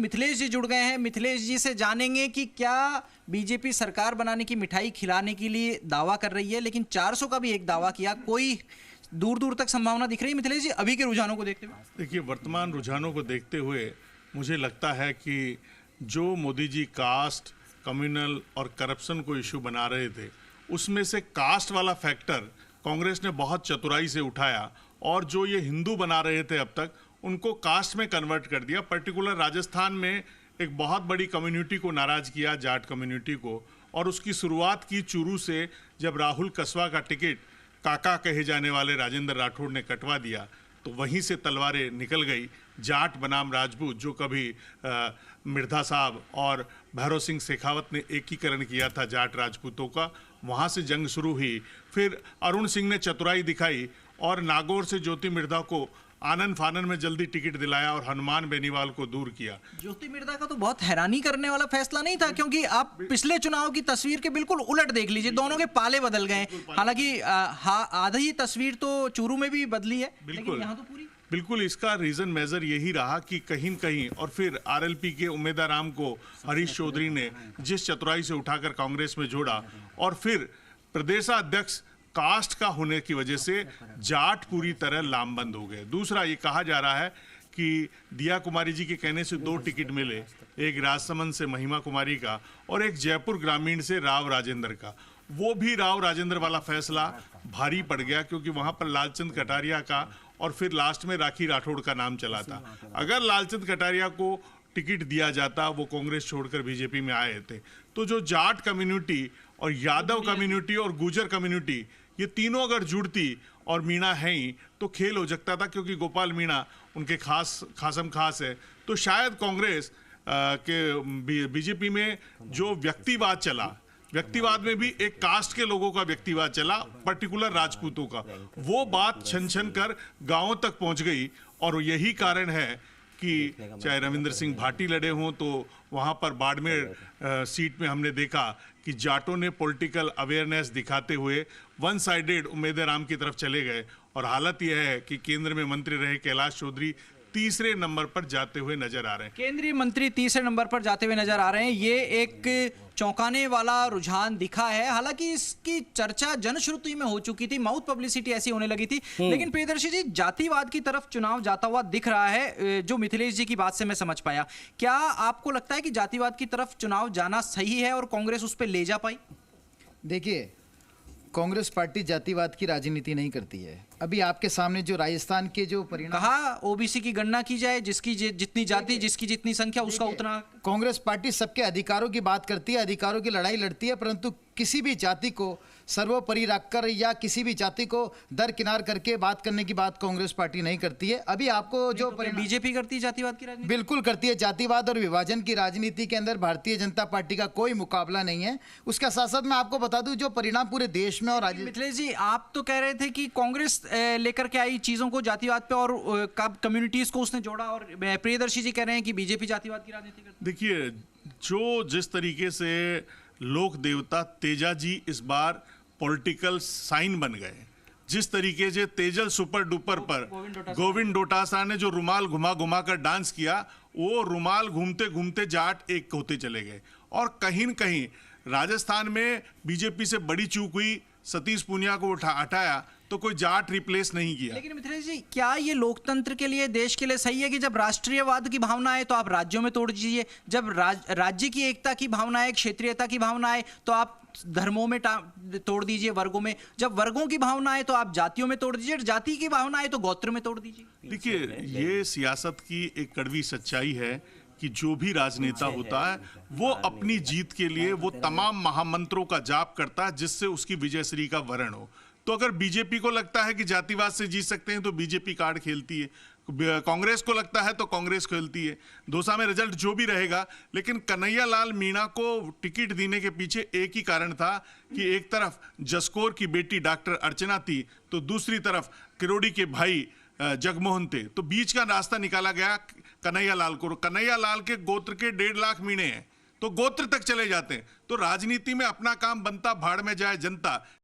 मिथिलेश जी जुड़ गए हैं। मिथिलेश जी से जानेंगे कि क्या बीजेपी सरकार बनाने की मिठाई खिलाने के लिए दावा कर रही है, लेकिन 400 का भी एक दावा किया, कोई दूर दूर तक संभावना दिख रही है मिथिलेश जी अभी के रुझानों को देखते हुए? देखिए, वर्तमान रुझानों को देखते हुए मुझे लगता है कि जो मोदी जी कास्ट, कम्युनल और करप्शन को इशू बना रहे थे, उसमें से कास्ट वाला फैक्टर कांग्रेस ने बहुत चतुराई से उठाया और जो ये हिंदू बना रहे थे अब तक, उनको कास्ट में कन्वर्ट कर दिया। पर्टिकुलर राजस्थान में एक बहुत बड़ी कम्युनिटी को नाराज किया, जाट कम्युनिटी को, और उसकी शुरुआत की चूरू से, जब राहुल कसवा का टिकट काका कहे जाने वाले राजेंद्र राठौड़ ने कटवा दिया, तो वहीं से तलवारें निकल गई। जाट बनाम राजपूत, जो कभी मिर्धा साहब और भैरव सिंह शेखावत ने एकीकरण किया था जाट राजपूतों का, वहाँ से जंग शुरू हुई। फिर अरुण सिंह ने चतुराई दिखाई और नागौर से ज्योति मिर्धा को आनन फानन में जल्दी टिकट दिलाया और हनुमान बेनीवाल को दूर किया। ज्योति मिर्धा का तो बहुत हैरानी करने वाला फैसला नहीं था, क्योंकि आप पिछले चुनाव की तस्वीर के बिल्कुल उलट देख लीजिए, दोनों के पाले बदल गए। हालांकि आधी तस्वीर तो चूरू में भी बदली है, लेकिन यहाँ तो पूरी। बिल्कुल, इसका रीजन मेजर यही रहा कि कहीं न कहीं, और फिर आरएलपी के उम्मेदाराम को हरीश चौधरी ने जिस चतुराई से उठाकर कांग्रेस में जोड़ा, और फिर प्रदेशाध्यक्ष कास्ट का होने की वजह से जाट पूरी तरह लामबंद हो गए। दूसरा, ये कहा जा रहा है कि दिया कुमारी जी के कहने से 2 टिकट मिले, एक राजसमंद से महिमा कुमारी का और एक जयपुर ग्रामीण से राव राजेंद्र का। वो भी राव राजेंद्र वाला फैसला भारी पड़ गया, क्योंकि वहां पर लालचंद कटारिया का और फिर लास्ट में राखी राठौड़ का नाम चला था। अगर लालचंद कटारिया को टिकट दिया जाता, वो कांग्रेस छोड़कर बीजेपी में आए थे, तो जो जाट कम्युनिटी और यादव कम्युनिटी और गुर्जर कम्युनिटी, ये तीनों अगर जुड़ती, और मीणा है ही, तो खेल हो सकता था, क्योंकि गोपाल मीणा उनके खासम खास है। तो शायद कांग्रेस के बीजेपी में जो व्यक्तिवाद चला, व्यक्तिवाद में भी एक कास्ट के लोगों का व्यक्तिवाद चला, पर्टिकुलर राजपूतों का, वो बात छन छन कर गांवों तक पहुंच गई। और यही कारण है कि चाहे रविंद्र सिंह भाटी लड़े हों, तो वहां पर बाड़मेर सीट में हमने देखा कि जाटों ने पॉलिटिकल अवेयरनेस दिखाते हुए वन साइडेड उम्मीदवार की तरफ चले गए। और हालत यह है कि केंद्र में मंत्री रहे कैलाश चौधरी तीसरे नंबर पर जाते हुए नजर आ रहे हैं। केंद्रीय मंत्री तीसरे नंबर पर जाते हुए नजर आ रहे हैं। ये एक चौंकाने वाला रुझान दिखा है। हालांकि इसकी चर्चा जनश्रुति में हो चुकी थी, माउथ पब्लिसिटी ऐसी होने लगी थी, लेकिन प्रियदर्शी जी, जातिवाद की तरफ चुनाव जाता हुआ दिख रहा है, जो मिथिलेश जी की बात से मैं समझ पाया। क्या आपको लगता है कि जातिवाद की तरफ चुनाव जाना सही है और कांग्रेस उस पर ले जा पाई? देखिए, कांग्रेस पार्टी जातिवाद की राजनीति नहीं करती है। अभी आपके सामने जो राजस्थान के जो परिणाम, कहा ओबीसी की गणना की जाए, जिसकी जितनी जाति, जिसकी जितनी संख्या, उसका उतना। कांग्रेस पार्टी सबके अधिकारों की बात करती है, अधिकारों की लड़ाई लड़ती है, परंतु किसी भी जाति को सर्वोपरि रखकर या किसी भी जाति को दरकिनार करके बात करने की बात कांग्रेस पार्टी नहीं करती है। अभी आपको जो बीजेपी करती है जातिवाद की राजनीति? बिल्कुल करती है। जातिवाद और विभाजन की राजनीति के अंदर भारतीय जनता पार्टी का कोई मुकाबला नहीं है। उसका साथ साथ मैं आपको बता दूं, जो परिणाम पूरे देश में और मिथिलेश जी, आप तो कह रहे थे कि कांग्रेस लेकर के आई चीजों को जातिवाद पे और कम्युनिटीज को उसने जोड़ा, और प्रियदर्शी जी कह रहे हैं कि बीजेपी जातिवाद की राजनीति करती है। देखिए, जो जिस तरीके से लोक देवता तेजा जी इस बार पॉलिटिकल साइन बन गए, जिस तरीके से तेजल सुपर डुपर पर गोविंद डोटासरा ने जो रुमाल घुमा घुमा कर डांस किया, वो रुमाल घूमते घूमते जाट एक होते चले गए। और कहीं न कहीं राजस्थान में बीजेपी से बड़ी चूक हुई, सतीश पूनिया को हटाया तो कोई जाट रिप्लेस नहीं किया। लेकिन मिथिलेश जी, क्या ये लोकतंत्र के लिए, देश के लिए सही है कि जब राष्ट्रीयवाद की भावना है तो आप राज्यों में तोड़ दीजिए, जब राज्य की एकता की भावना है, क्षेत्रीयता की भावना है, तो आप धर्मों में तोड़ दीजिए, वर्गों में, जब वर्गों की भावना है तो आप जातियों में तोड़ दीजिए, जाति की भावना है तो गोत्र में तोड़ दीजिए। देखिए, ये सियासत की एक कड़वी सच्चाई है कि जो भी राजनेता होता है, वो अपनी जीत के लिए वो तमाम महामंत्रों का जाप करता है, जिससे उसकी विजयश्री का वर्ण हो। तो अगर बीजेपी को लगता है कि जातिवाद से जीत सकते हैं, तो बीजेपी कार्ड खेलती है। कांग्रेस को लगता है तो कांग्रेस खेलती है। दौसा में रिजल्ट जो भी रहेगा, लेकिन कन्हैया लाल मीणा को टिकट देने के पीछे एक ही कारण था कि एक तरफ जसकौर की बेटी डॉक्टर अर्चना थी, तो दूसरी तरफ किरोड़ी के भाई जगमोहन थे। तो बीच का रास्ता निकाला गया कन्हैया लाल को। कन्हैया लाल के गोत्र के 1.5 लाख मीणे हैं, तो गोत्र तक चले जाते हैं। तो राजनीति में अपना काम बनता, भाड़ में जाए जनता।